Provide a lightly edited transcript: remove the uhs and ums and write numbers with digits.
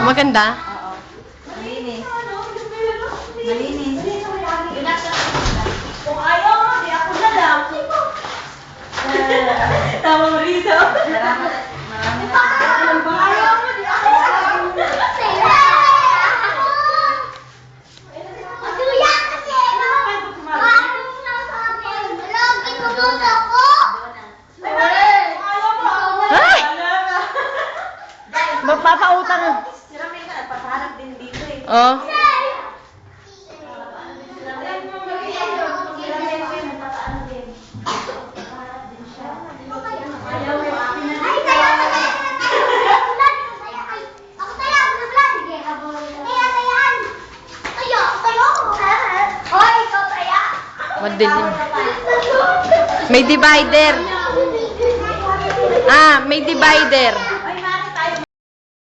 Maganda? Oo. Malinis. Malinis. Kung ayaw mo, di ako na lang. Tama mo rito. Marami na. Kung ayaw mo, di ako na lang. Ay! Magpapautang. Si Ramena, papaharap din dito eh. Oh. Madilim. May divider. Ah, may divider.